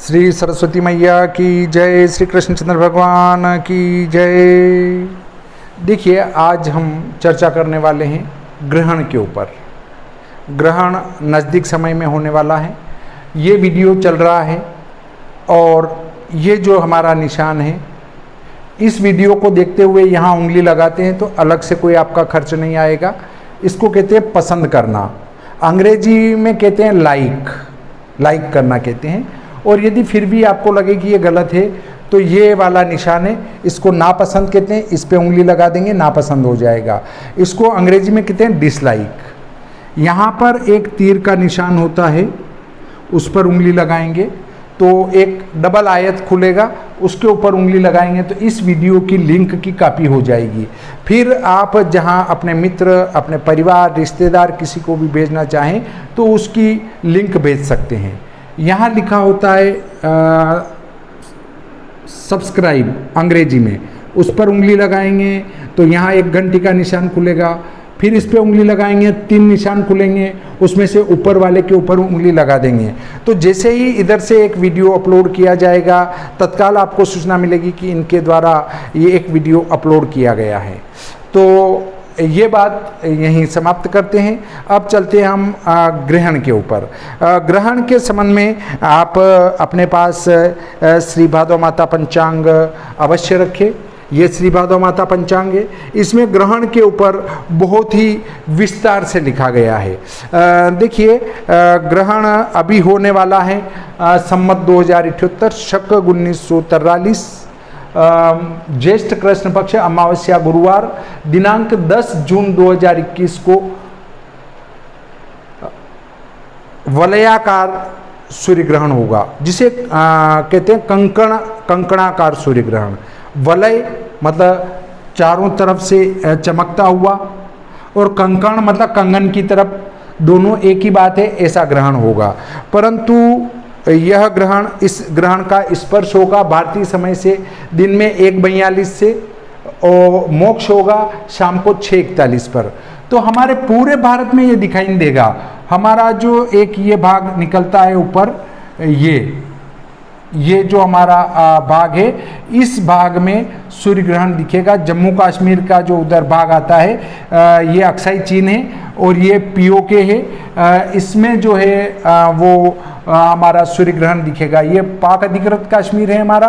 श्री सरस्वती मैया की जय, श्री कृष्णचंद्र भगवान की जय। देखिए, आज हम चर्चा करने वाले हैं ग्रहण के ऊपर। ग्रहण नज़दीक समय में होने वाला है। ये वीडियो चल रहा है और ये जो हमारा निशान है, इस वीडियो को देखते हुए यहाँ उंगली लगाते हैं तो अलग से कोई आपका खर्च नहीं आएगा। इसको कहते हैं पसंद करना, अंग्रेजी में कहते हैं लाइक करना कहते हैं। और यदि फिर भी आपको लगे कि ये गलत है तो ये वाला निशान है, इसको नापसंद कहते हैं। इस पे उंगली लगा देंगे, नापसंद हो जाएगा। इसको अंग्रेजी में कहते हैं डिसलाइक। यहाँ पर एक तीर का निशान होता है, उस पर उंगली लगाएंगे तो एक डबल आयत खुलेगा, उसके ऊपर उंगली लगाएंगे तो इस वीडियो की लिंक की कॉपी हो जाएगी। फिर आप जहां अपने मित्र, अपने परिवार, रिश्तेदार किसी को भी भेजना चाहें तो उसकी लिंक भेज सकते हैं। यहाँ लिखा होता है सब्सक्राइब अंग्रेजी में, उस पर उंगली लगाएंगे तो यहाँ एक घंटी का निशान खुलेगा। फिर इस पे उंगली लगाएंगे, 3 निशान खुलेंगे, उसमें से ऊपर वाले के ऊपर उंगली लगा देंगे। तो जैसे ही इधर से एक वीडियो अपलोड किया जाएगा, तत्काल आपको सूचना मिलेगी कि इनके द्वारा ये एक वीडियो अपलोड किया गया है। तो ये बात यहीं समाप्त करते हैं। अब चलते हैं हम ग्रहण के ऊपर। ग्रहण के संबंध में आप अपने पास श्री भादव माता पंचांग अवश्य रखें। ये श्री भादव माता पंचांग है। इसमें ग्रहण के ऊपर बहुत ही विस्तार से लिखा गया है। देखिए, ग्रहण अभी होने वाला है संमत 2078 शक 1943 ज्येष्ठ कृष्ण पक्ष अमावस्या गुरुवार दिनांक 10 जून 2021 को वलयाकार सूर्य ग्रहण होगा, जिसे कहते हैं कंकणाकार सूर्य ग्रहण। वलय मतलब चारों तरफ से चमकता हुआ, और कंकण मतलब कंगन की तरफ, दोनों एक ही बात है, ऐसा ग्रहण होगा। परंतु यह ग्रहण, इस ग्रहण का स्पर्श होगा भारतीय समय से दिन में 1:42 से, और मोक्ष होगा शाम को 6:41 पर। तो हमारे पूरे भारत में ये दिखाई नहीं देगा। हमारा जो एक ये भाग निकलता है ऊपर, ये जो हमारा भाग है, इस भाग में सूर्य ग्रहण दिखेगा। जम्मू कश्मीर का जो उधर भाग आता है, ये अक्साई चीन है और ये पीओके है। इसमें जो है वो हमारा सूर्य ग्रहण दिखेगा। ये पाक अधिकृत कश्मीर है हमारा,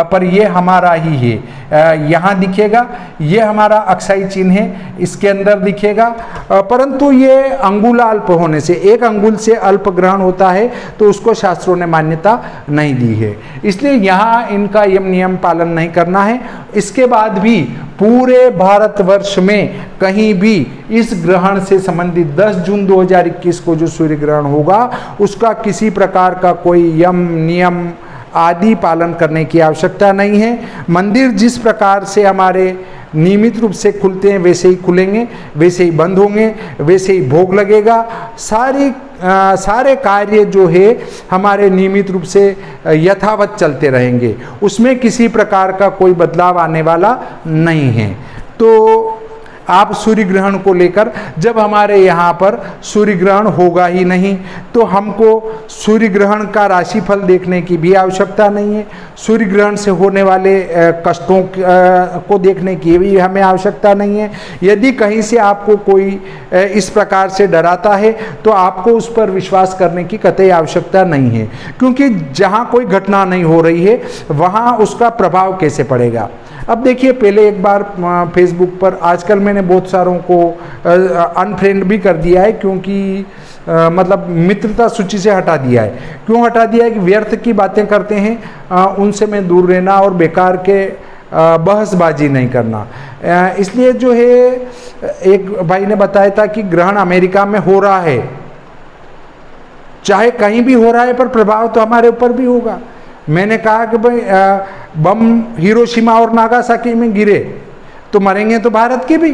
पर ये हमारा ही है, यहाँ दिखेगा। ये हमारा अक्साई चीन है, इसके अंदर दिखेगा। परंतु ये अंगुलाल्प होने से, 1 अंगुल से अल्प ग्रहण होता है, तो उसको शास्त्रों ने मान्यता नहीं दी है। इसलिए यहाँ इनका यम नियम पालन नहीं करना है। इसके बाद भी पूरे भारतवर्ष में कहीं भी इस ग्रहण से संबंधित 10 जून 2021 को जो सूर्य ग्रहण होगा, उसका किसी प्रकार का कोई यम नियम आदि पालन करने की आवश्यकता नहीं है। मंदिर जिस प्रकार से हमारे नियमित रूप से खुलते हैं वैसे ही खुलेंगे, वैसे ही बंद होंगे, वैसे ही भोग लगेगा। सारे कार्य जो है हमारे नियमित रूप से यथावत चलते रहेंगे, उसमें किसी प्रकार का कोई बदलाव आने वाला नहीं है। तो आप सूर्य ग्रहण को लेकर, जब हमारे यहाँ पर सूर्य ग्रहण होगा ही नहीं, तो हमको सूर्य ग्रहण का राशिफल देखने की भी आवश्यकता नहीं है। सूर्य ग्रहण से होने वाले कष्टों को देखने की भी हमें आवश्यकता नहीं है। यदि कहीं से आपको कोई इस प्रकार से डराता है तो आपको उस पर विश्वास करने की कतई आवश्यकता नहीं है, क्योंकि जहाँ कोई घटना नहीं हो रही है वहाँ उसका प्रभाव कैसे पड़ेगा। अब देखिए, पहले एक बार फेसबुक पर, आजकल मैंने बहुत सारों को अनफ्रेंड भी कर दिया है, क्योंकि मतलब मित्रता सूची से हटा दिया है। क्यों हटा दिया है? कि व्यर्थ की बातें करते हैं, उनसे मैं दूर रहना और बेकार के बहसबाजी नहीं करना। इसलिए जो है, एक भाई ने बताया था कि ग्रहण अमेरिका में हो रहा है, चाहे कहीं भी हो रहा है, पर प्रभाव तो हमारे ऊपर भी होगा। मैंने कहा कि भाई बम हिरोशिमा और नागासाकी में गिरे तो मरेंगे तो भारत के भी।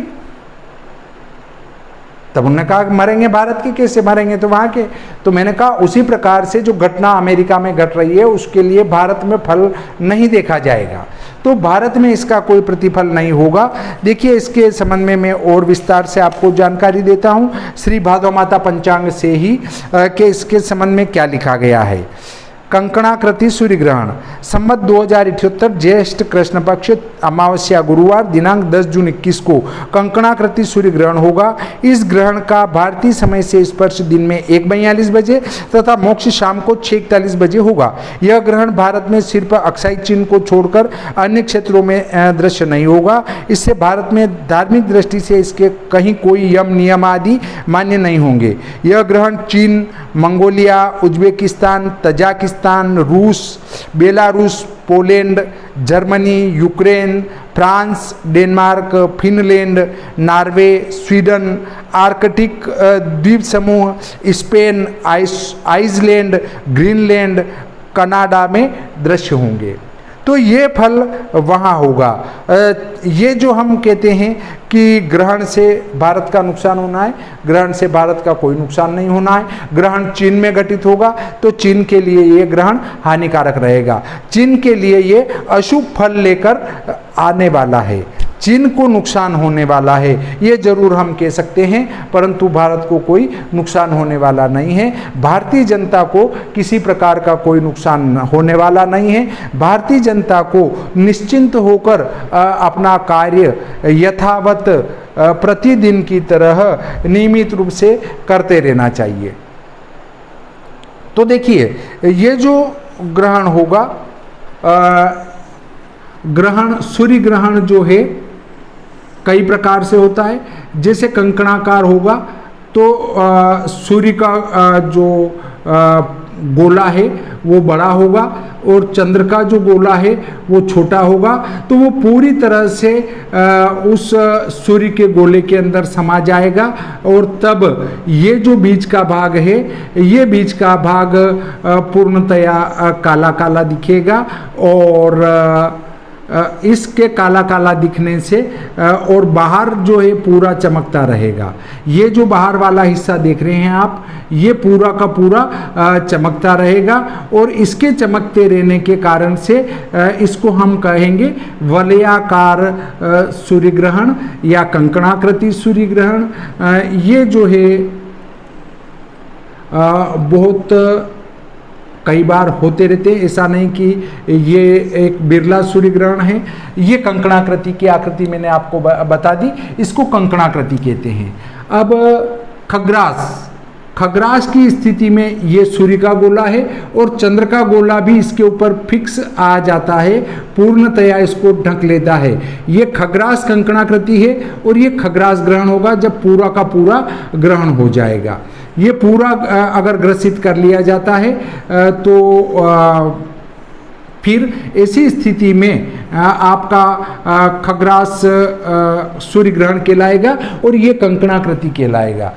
तब उन्होंने कहा कि मरेंगे भारत के, कैसे मरेंगे तो वहाँ के। तो मैंने कहा उसी प्रकार से जो घटना अमेरिका में घट रही है, उसके लिए भारत में फल नहीं देखा जाएगा, तो भारत में इसका कोई प्रतिफल नहीं होगा। देखिए, इसके संबंध में मैं और विस्तार से आपको जानकारी देता हूँ श्री भादव माता पंचांग से ही कि इसके संबंध में क्या लिखा गया है। कंकणाकृति सूर्य ग्रहण संवत 2078 ज्येष्ठ कृष्ण पक्ष अमावस्या गुरुवार दिनांक 10 जून 21 को कंकणाकृति सूर्य ग्रहण होगा। इस ग्रहण का भारतीय समय से स्पर्श दिन में 1:42 बजे तथा मोक्ष शाम को 6:41 बजे होगा। यह ग्रहण भारत में सिर्फ अक्षय चिन्ह को छोड़कर अन्य क्षेत्रों में दृश्य नहीं होगा। इससे भारत में धार्मिक दृष्टि से इसके कहीं कोई यम नियम आदि मान्य नहीं होंगे। यह ग्रहण चीन, मंगोलिया, उज्बेकिस्तान, तजाकिस्तान, रूस, Belarus, Poland, Germany, Ukraine, France, Denmark, Finland, Norway, Sweden, Arctic द्वीप समूह, स्पेन, आइसलैंड, ग्रीनलैंड, कनाडा में दृश्य होंगे। तो ये फल वहाँ होगा। ये जो हम कहते हैं कि ग्रहण से भारत का नुकसान होना है, ग्रहण से भारत का कोई नुकसान नहीं होना है। ग्रहण चीन में घटित होगा तो चीन के लिए ये ग्रहण हानिकारक रहेगा, चीन के लिए ये अशुभ फल लेकर आने वाला है, चीन को नुकसान होने वाला है, ये जरूर हम कह सकते हैं, परंतु भारत को कोई नुकसान होने वाला नहीं है। भारतीय जनता को किसी प्रकार का कोई नुकसान होने वाला नहीं है। भारतीय जनता को निश्चिंत होकर अपना कार्य यथावत प्रतिदिन की तरह नियमित रूप से करते रहना चाहिए। तो देखिए, ये जो ग्रहण होगा, ग्रहण सूर्य ग्रहण जो है कई प्रकार से होता है। जैसे कंकणाकार होगा तो सूर्य का जो गोला है वो बड़ा होगा और चंद्र का जो गोला है वो छोटा होगा, तो वो पूरी तरह से उस सूर्य के गोले के अंदर समा जाएगा और तब ये जो बीच का भाग है, ये बीच का भाग पूर्णतया काला काला दिखेगा और इसके काला काला दिखने से और बाहर जो है पूरा चमकता रहेगा। ये जो बाहर वाला हिस्सा देख रहे हैं आप, ये पूरा का पूरा चमकता रहेगा और इसके चमकते रहने के कारण से इसको हम कहेंगे वलयाकार सूर्य ग्रहण या कंकणाकृति सूर्य ग्रहण। ये जो है बहुत कई बार होते रहते हैं, ऐसा नहीं कि ये एक बिरला सूर्य ग्रहण है। ये कंकणाकृति की आकृति मैंने आपको बता दी, इसको कंकणाकृति कहते हैं। अब खग्रास की स्थिति में ये सूर्य का गोला है और चंद्र का गोला भी इसके ऊपर फिक्स आ जाता है, पूर्णतया इसको ढक लेता है। ये खग्रास कंकणाकृति है और ये खग्रास ग्रहण होगा जब पूरा का पूरा ग्रहण हो जाएगा। ये पूरा अगर ग्रसित कर लिया जाता है तो फिर ऐसी स्थिति में आपका खग्रास सूर्य ग्रहण कहलाएगा और ये कंकणाकृति कहलाएगा।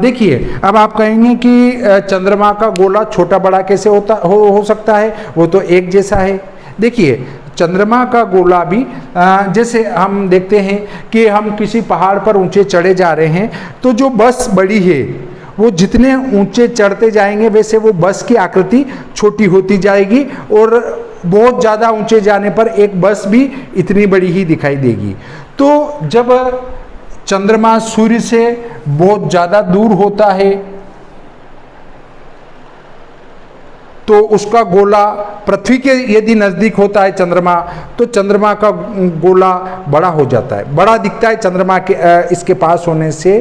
देखिए, अब आप कहेंगे कि चंद्रमा का गोला छोटा बड़ा कैसे हो सकता है, वो तो एक जैसा है। देखिए, चंद्रमा का गोला भी जैसे हम देखते हैं कि हम किसी पहाड़ पर ऊंचे चढ़े जा रहे हैं तो जो बस बड़ी है वो जितने ऊंचे चढ़ते जाएंगे वैसे वो बस की आकृति छोटी होती जाएगी और बहुत ज़्यादा ऊंचे जाने पर एक बस भी इतनी बड़ी ही दिखाई देगी। तो जब चंद्रमा सूर्य से बहुत ज़्यादा दूर होता है तो उसका गोला पृथ्वी के यदि नज़दीक होता है चंद्रमा, तो चंद्रमा का गोला बड़ा हो जाता है, बड़ा दिखता है चंद्रमा के इसके पास होने से।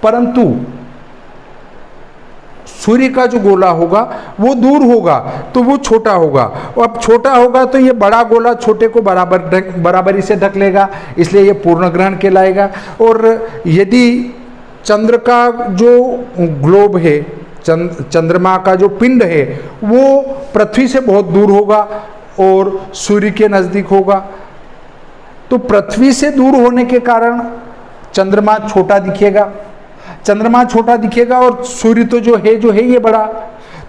परंतु सूर्य का जो गोला होगा वो दूर होगा तो वो छोटा होगा, और अब छोटा होगा तो ये बड़ा गोला छोटे को बराबरी से ढक लेगा, इसलिए ये पूर्ण ग्रहण कहलाएगा। और यदि चंद्र का जो ग्लोब है, चंद्रमा का जो पिंड है वो पृथ्वी से बहुत दूर होगा और सूर्य के नज़दीक होगा, तो पृथ्वी से दूर होने के कारण चंद्रमा छोटा दिखेगा, चंद्रमा छोटा दिखेगा और सूर्य तो जो है ये बड़ा,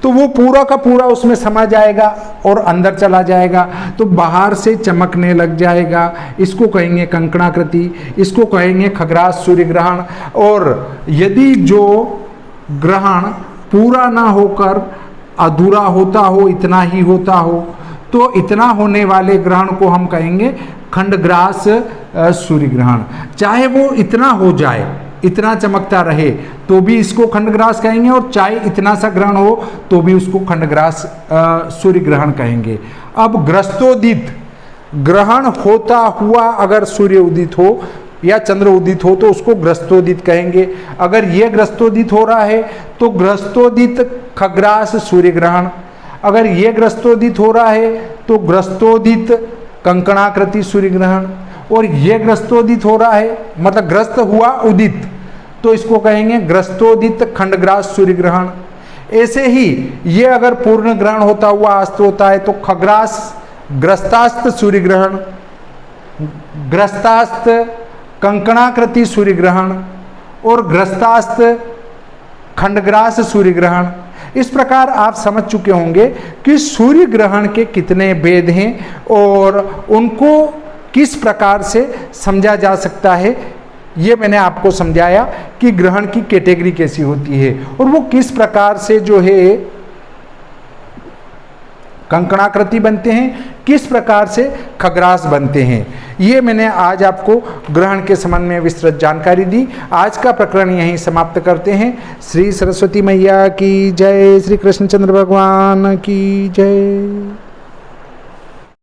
तो वो पूरा का पूरा उसमें समा जाएगा और अंदर चला जाएगा, तो बाहर से चमकने लग जाएगा। इसको कहेंगे कंकणाकृति, इसको कहेंगे खग्रास सूर्य ग्रहण। और यदि जो ग्रहण पूरा ना होकर अधूरा होता हो, इतना ही होता हो, तो इतना होने वाले ग्रहण को हम कहेंगे खंडग्रास सूर्य ग्रहण। चाहे वो इतना हो जाए, इतना चमकता रहे तो भी इसको खंडग्रास कहेंगे, और चाहे इतना सा ग्रहण हो तो भी उसको खंडग्रास सूर्य ग्रहण कहेंगे। अब ग्रस्तोदित ग्रहण होता हुआ अगर सूर्य उदित हो या चंद्र उदित हो तो उसको ग्रस्तोदित कहेंगे। अगर ये ग्रस्तोदित हो रहा है तो ग्रस्तोदित खग्रास सूर्य ग्रहण। अगर ये ग्रस्तोदित हो रहा है तो ग्रस्तोदित कंकणाकृति सूर्य ग्रहण। और ये ग्रस्तोदित हो रहा है मतलब ग्रस्त हुआ उदित तो इसको कहेंगे ग्रस्तोदित खंडग्रास सूर्य ग्रहण। ऐसे ही ये अगर पूर्ण ग्रहण होता हुआ अस्त होता है तो खग्रास ग्रस्तास्त सूर्य ग्रहण, ग्रस्तास्त कंकणाकृति सूर्य ग्रहण और ग्रस्तास्त खंडग्रास सूर्य ग्रहण। इस प्रकार आप समझ चुके होंगे कि सूर्य ग्रहण के कितने भेद हैं और उनको किस प्रकार से समझा जा सकता है। ये मैंने आपको समझाया कि ग्रहण की कैटेगरी कैसी होती है और वो किस प्रकार से जो है कंकणाकृति बनते हैं, किस प्रकार से खग्रास बनते हैं। ये मैंने आज आपको ग्रहण के संबंध में विस्तृत जानकारी दी। आज का प्रकरण यहीं समाप्त करते हैं। श्री सरस्वती मैया की जय, श्री कृष्णचंद्र भगवान की जय।